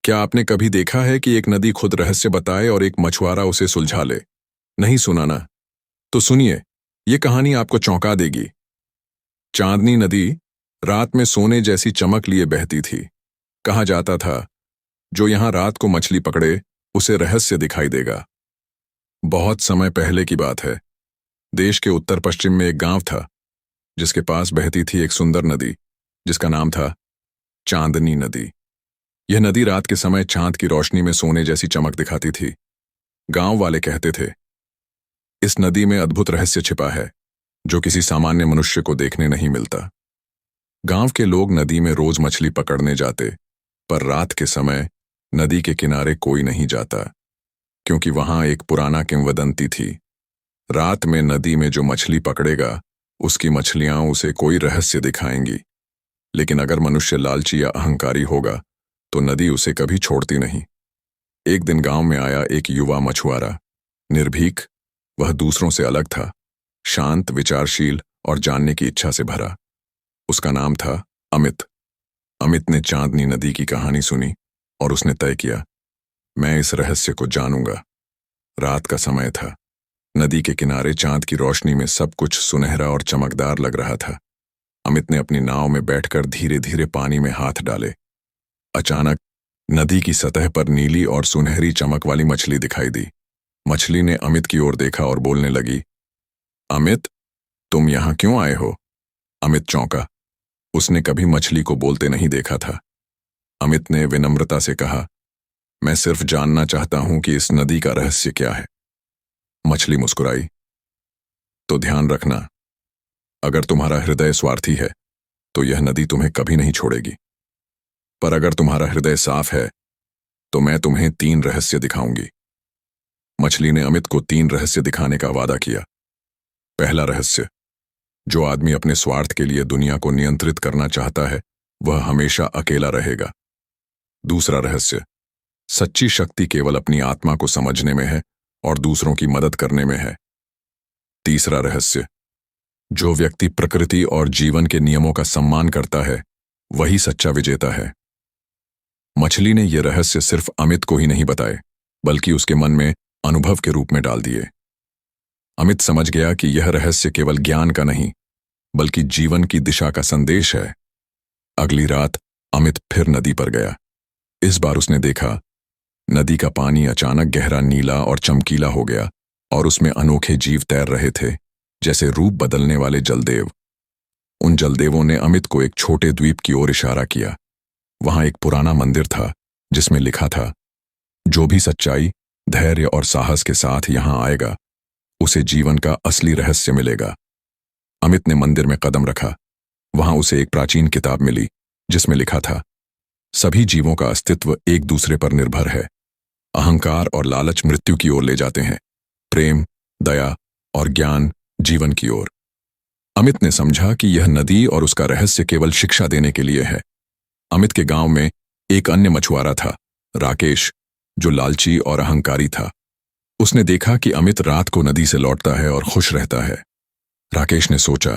क्या आपने कभी देखा है कि एक नदी खुद रहस्य बताए और एक मछुआरा उसे सुलझा ले? नहीं सुना ना? तो सुनिए, ये कहानी आपको चौंका देगी। चांदनी नदी रात में सोने जैसी चमक लिए बहती थी। कहा जाता था, जो यहां रात को मछली पकड़े, उसे रहस्य दिखाई देगा। बहुत समय पहले की बात है। देश के उत्तर पश्चिम में एक गांव था, जिसके पास बहती थी एक सुंदर नदी, जिसका नाम था चांदनी नदी। यह नदी रात के समय चांद की रोशनी में सोने जैसी चमक दिखाती थी। गांव वाले कहते थे, इस नदी में अद्भुत रहस्य छिपा है, जो किसी सामान्य मनुष्य को देखने नहीं मिलता। गांव के लोग नदी में रोज मछली पकड़ने जाते, पर रात के समय नदी के किनारे कोई नहीं जाता, क्योंकि वहां एक पुराना किंवदंती थी। रात में नदी में जो मछली पकड़ेगा, उसकी मछलियां उसे कोई रहस्य दिखाएंगी। लेकिन अगर मनुष्य लालची या अहंकारी होगा, तो नदी उसे कभी छोड़ती नहीं। एक दिन गांव में आया एक युवा मछुआरा। निर्भीक, वह दूसरों से अलग था, शांत, विचारशील और जानने की इच्छा से भरा। उसका नाम था अमित। अमित ने चांदनी नदी की कहानी सुनी और उसने तय किया, मैं इस रहस्य को जानूंगा। रात का समय था। नदी के किनारे चांद की रोशनी में सब कुछ सुनहरा और चमकदार लग रहा था। अमित ने अपनी नाव में बैठकर धीरे धीरे पानी में हाथ डाले। अचानक नदी की सतह पर नीली और सुनहरी चमक वाली मछली दिखाई दी। मछली ने अमित की ओर देखा और बोलने लगी, अमित, तुम यहां क्यों आए हो? अमित चौंका। उसने कभी मछली को बोलते नहीं देखा था। अमित ने विनम्रता से कहा, मैं सिर्फ जानना चाहता हूं कि इस नदी का रहस्य क्या है। मछली मुस्कुराई, तो ध्यान रखना, अगर तुम्हारा हृदय स्वार्थी है, तो यह नदी तुम्हें कभी नहीं छोड़ेगी। पर अगर तुम्हारा हृदय साफ है, तो मैं तुम्हें 3 रहस्य दिखाऊंगी। मछली ने अमित को 3 रहस्य दिखाने का वादा किया। पहला रहस्य, जो आदमी अपने स्वार्थ के लिए दुनिया को नियंत्रित करना चाहता है, वह हमेशा अकेला रहेगा। दूसरा रहस्य, सच्ची शक्ति केवल अपनी आत्मा को समझने में है और दूसरों की मदद करने में है। तीसरा रहस्य, जो व्यक्ति प्रकृति और जीवन के नियमों का सम्मान करता है, वही सच्चा विजेता है। मछली ने यह रहस्य सिर्फ अमित को ही नहीं बताए, बल्कि उसके मन में अनुभव के रूप में डाल दिए। अमित समझ गया कि यह रहस्य केवल ज्ञान का नहीं, बल्कि जीवन की दिशा का संदेश है। अगली रात अमित फिर नदी पर गया। इस बार उसने देखा, नदी का पानी अचानक गहरा नीला और चमकीला हो गया और उसमें अनोखे जीव तैर रहे थे, जैसे रूप बदलने वाले जलदेव। उन जलदेवों ने अमित को एक छोटे द्वीप की ओर इशारा किया। वहां एक पुराना मंदिर था, जिसमें लिखा था, जो भी सच्चाई, धैर्य और साहस के साथ यहां आएगा, उसे जीवन का असली रहस्य मिलेगा। अमित ने मंदिर में कदम रखा। वहां उसे एक प्राचीन किताब मिली, जिसमें लिखा था, सभी जीवों का अस्तित्व एक दूसरे पर निर्भर है। अहंकार और लालच मृत्यु की ओर ले जाते हैं, प्रेम, दया और ज्ञान जीवन की ओर। अमित ने समझा कि यह नदी और उसका रहस्य केवल शिक्षा देने के लिए है। अमित के गांव में एक अन्य मछुआरा था, राकेश, जो लालची और अहंकारी था। उसने देखा कि अमित रात को नदी से लौटता है और खुश रहता है। राकेश ने सोचा,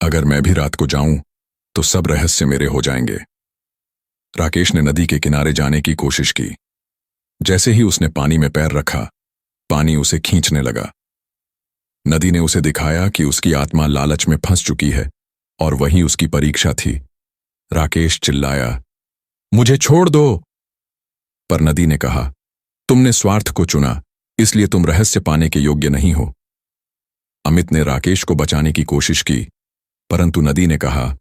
अगर मैं भी रात को जाऊं, तो सब रहस्य मेरे हो जाएंगे। राकेश ने नदी के किनारे जाने की कोशिश की। जैसे ही उसने पानी में पैर रखा, पानी उसे खींचने लगा। नदी ने उसे दिखाया कि उसकी आत्मा लालच में फंस चुकी है और वही उसकी परीक्षा थी। राकेश चिल्लाया, मुझे छोड़ दो। पर नदी ने कहा, तुमने स्वार्थ को चुना, इसलिए तुम रहस्य पाने के योग्य नहीं हो। अमित ने राकेश को बचाने की कोशिश की, परंतु नदी ने कहा,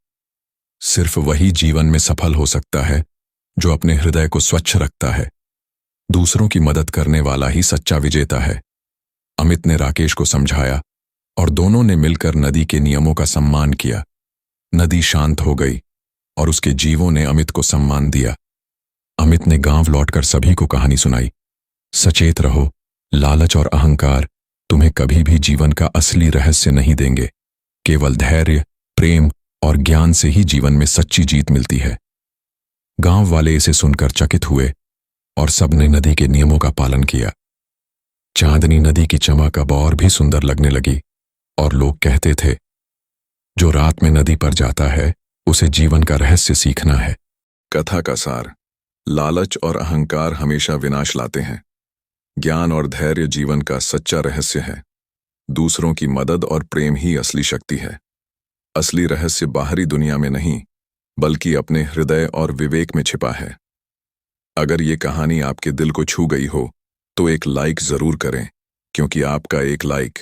सिर्फ वही जीवन में सफल हो सकता है जो अपने हृदय को स्वच्छ रखता है। दूसरों की मदद करने वाला ही सच्चा विजेता है। अमित ने राकेश को समझाया और दोनों ने मिलकर नदी के नियमों का सम्मान किया। नदी शांत हो गई और उसके जीवों ने अमित को सम्मान दिया। अमित ने गांव लौटकर सभी को कहानी सुनाई। सचेत रहो, लालच और अहंकार तुम्हें कभी भी जीवन का असली रहस्य नहीं देंगे। केवल धैर्य, प्रेम और ज्ञान से ही जीवन में सच्ची जीत मिलती है। गांव वाले इसे सुनकर चकित हुए और सबने नदी के नियमों का पालन किया। चांदनी नदी की चमक अब और भी सुंदर लगने लगी और लोग कहते थे, जो रात में नदी पर जाता है, उसे जीवन का रहस्य सीखना है। कथा का सार, लालच और अहंकार हमेशा विनाश लाते हैं। ज्ञान और धैर्य जीवन का सच्चा रहस्य है। दूसरों की मदद और प्रेम ही असली शक्ति है। असली रहस्य बाहरी दुनिया में नहीं, बल्कि अपने हृदय और विवेक में छिपा है। अगर ये कहानी आपके दिल को छू गई हो, तो एक लाइक जरूर करें, क्योंकि आपका एक लाइक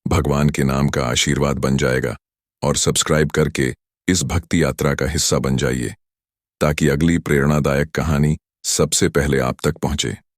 भगवान के नाम का आशीर्वाद बन जाएगा। और सब्सक्राइब करके इस भक्ति यात्रा का हिस्सा बन जाइए, ताकि अगली प्रेरणादायक कहानी सबसे पहले आप तक पहुंचे।